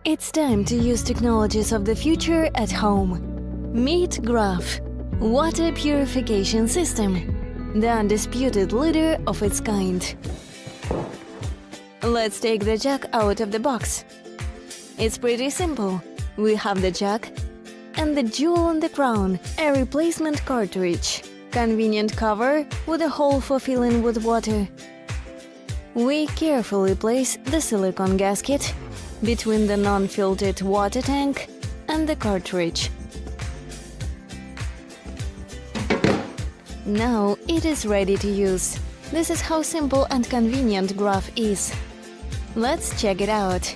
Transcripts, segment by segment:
It's time to use technologies of the future at home. Meet Graf, water purification system, the undisputed leader of its kind. Let's take the jug out of the box. It's pretty simple. We have the jug and the jewel in the crown, a replacement cartridge, convenient cover with a hole for filling with water. We carefully place the silicone gasket between the non-filtered water tank and the cartridge. Now it is ready to use. This is how simple and convenient Graf is. Let's check it out.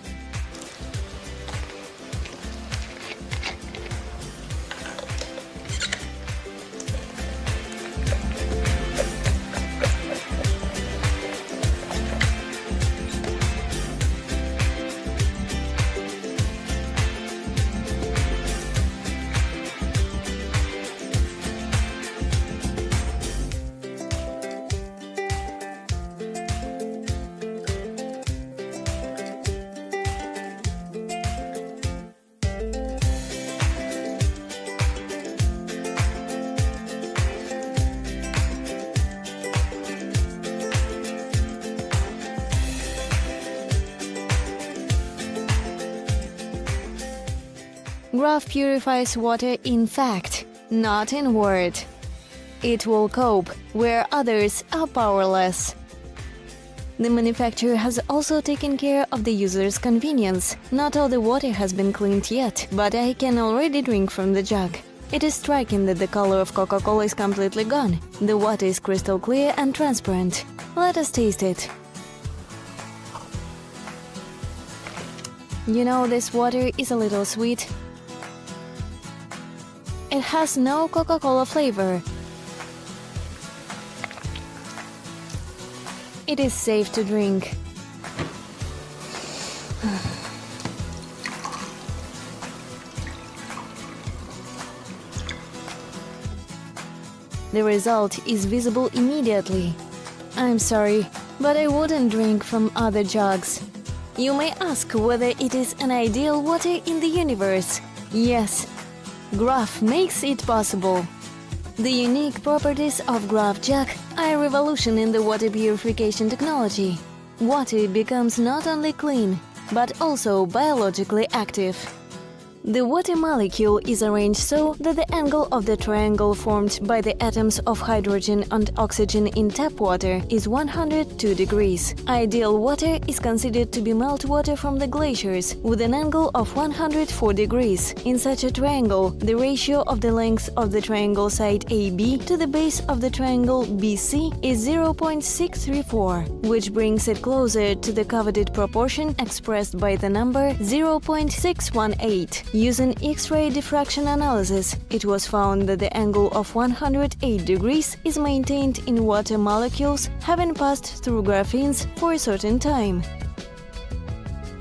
Graf purifies water in fact, not in word. It will cope where others are powerless. The manufacturer has also taken care of the user's convenience. Not all the water has been cleaned yet, but I can already drink from the jug. It is striking that the color of Coca-Cola is completely gone. The water is crystal clear and transparent. Let us taste it. You know, this water is a little sweet. It has no Coca-Cola flavor. It is safe to drink. The result is visible immediately. I'm sorry, but I wouldn't drink from other jugs. You may ask whether it is an ideal water in the universe. Yes. Graf makes it possible. The unique properties of Graf jug are a revolution in the water purification technology. Water becomes not only clean, but also biologically active. The water molecule is arranged so that the angle of the triangle formed by the atoms of hydrogen and oxygen in tap water is 102 degrees. Ideal water is considered to be meltwater from the glaciers with an angle of 104 degrees. In such a triangle, the ratio of the length of the triangle side AB to the base of the triangle BC is 0.634, which brings it closer to the coveted proportion expressed by the number 0.618. Using X-ray diffraction analysis, it was found that the angle of 108 degrees is maintained in water molecules having passed through graphenes for a certain time.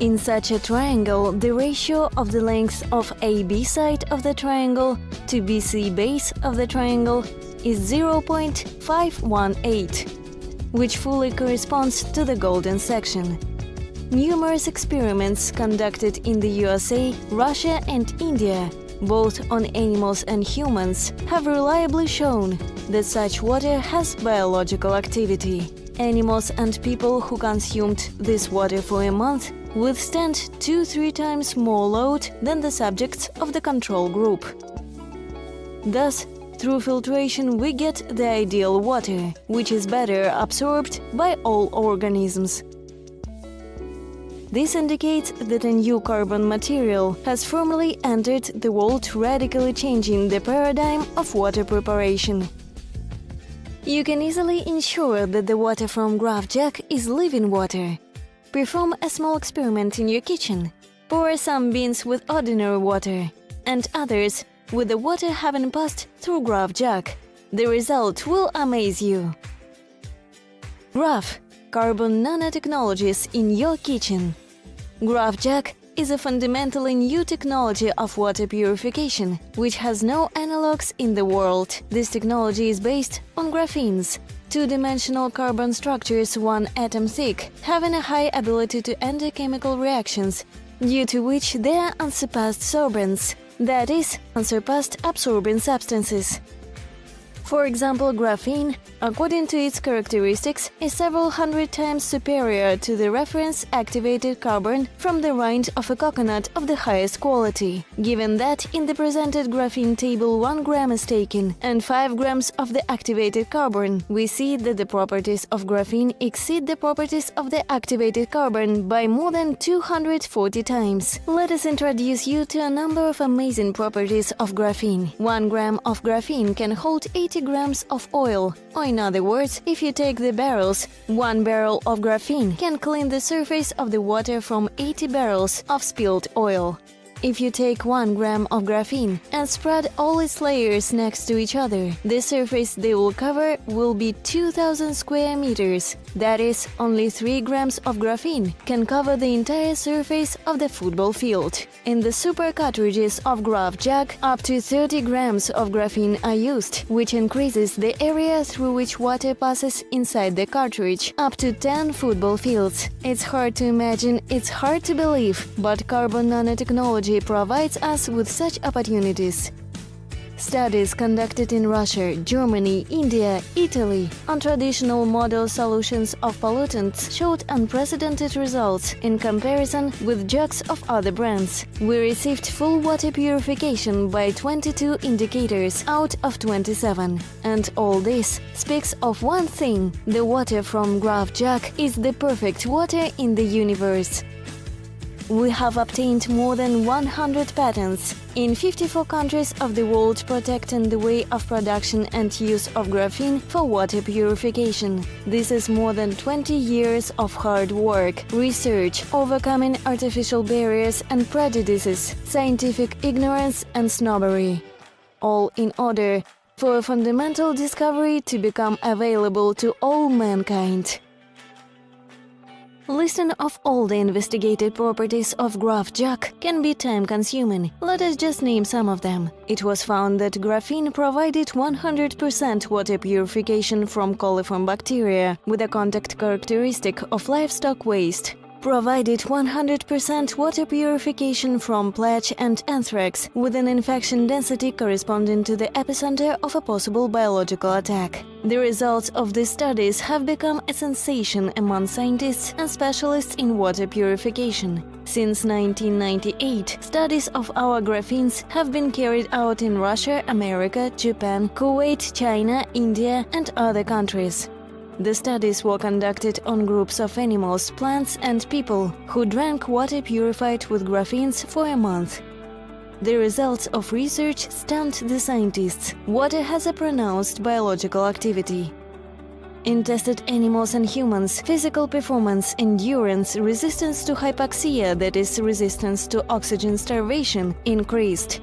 In such a triangle, the ratio of the length of AB side of the triangle to BC base of the triangle is 0.518, which fully corresponds to the golden section. Numerous experiments conducted in the USA, Russia and India, both on animals and humans, have reliably shown that such water has biological activity. Animals and people who consumed this water for a month withstand 2-3 times more load than the subjects of the control group. Thus, through filtration we get the ideal water, which is better absorbed by all organisms. This indicates that a new carbon material has firmly entered the world, radically changing the paradigm of water preparation. You can easily ensure that the water from Graf jug is living water. Perform a small experiment in your kitchen. Pour some beans with ordinary water, and others with the water having passed through Graf jug. The result will amaze you. Graf – carbon nanotechnologies in your kitchen. Graf jug is a fundamentally new technology of water purification, which has no analogues in the world. This technology is based on graphenes, two-dimensional carbon structures 1 atom thick, having a high ability to enter chemical reactions due to which they are unsurpassed sorbents, that is, unsurpassed absorbing substances. For example, graphene, according to its characteristics, is several hundred times superior to the reference activated carbon from the rind of a coconut of the highest quality. Given that in the presented graphene table 1 gram is taken and 5 grams of the activated carbon, we see that the properties of graphene exceed the properties of the activated carbon by more than 240 times. Let us introduce you to a number of amazing properties of graphene. 1 gram of graphene can hold 80 grams of oil, or in other words, if you take the barrels, 1 barrel of graphene can clean the surface of the water from 80 barrels of spilled oil. If you take 1 gram of graphene and spread all its layers next to each other, the surface they will cover will be 2000 square meters. That is, only 3 grams of graphene can cover the entire surface of the football field. In the super cartridges of Graf jug, up to 30 grams of graphene are used, which increases the area through which water passes inside the cartridge, up to 10 football fields. It's hard to imagine, it's hard to believe, but carbon nanotechnology provides us with such opportunities. Studies conducted in Russia, Germany, India, Italy on traditional model solutions of pollutants showed unprecedented results in comparison with jugs of other brands. We received full water purification by 22 indicators out of 27. And all this speaks of one thing: the water from Graf jug is the perfect water in the universe. We have obtained more than 100 patents in 54 countries of the world protecting the way of production and use of graphene for water purification. This is more than 20 years of hard work, research, overcoming artificial barriers and prejudices, scientific ignorance and snobbery. All in order for a fundamental discovery to become available to all mankind. Listing of all the investigated properties of Graf jug can be time-consuming. Let us just name some of them. It was found that graphene provided 100% water purification from coliform bacteria with a contact characteristic of livestock waste. Provided 100% water purification from plague and anthrax with an infection density corresponding to the epicenter of a possible biological attack. The results of these studies have become a sensation among scientists and specialists in water purification. Since 1998, studies of our graphenes have been carried out in Russia, America, Japan, Kuwait, China, India, and other countries. The studies were conducted on groups of animals, plants, and people who drank water purified with graphenes for a month. The results of research stunned the scientists. Water has a pronounced biological activity. In tested animals and humans, physical performance, endurance, resistance to hypoxia, that is, resistance to oxygen starvation, increased.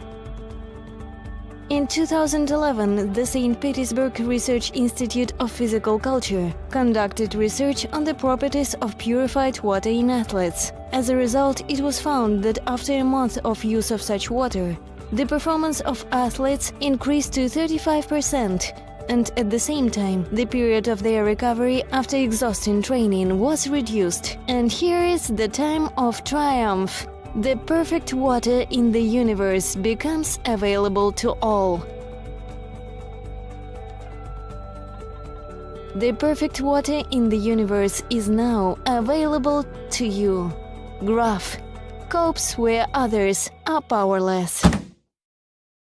In 2011, the St. Petersburg Research Institute of Physical Culture conducted research on the properties of purified water in athletes. As a result, it was found that after a month of use of such water, the performance of athletes increased to 35%, and at the same time, the period of their recovery after exhausting training was reduced. And here is the time of triumph. The perfect water in the universe becomes available to all. The perfect water in the universe is now available to you. Graf copes where others are powerless.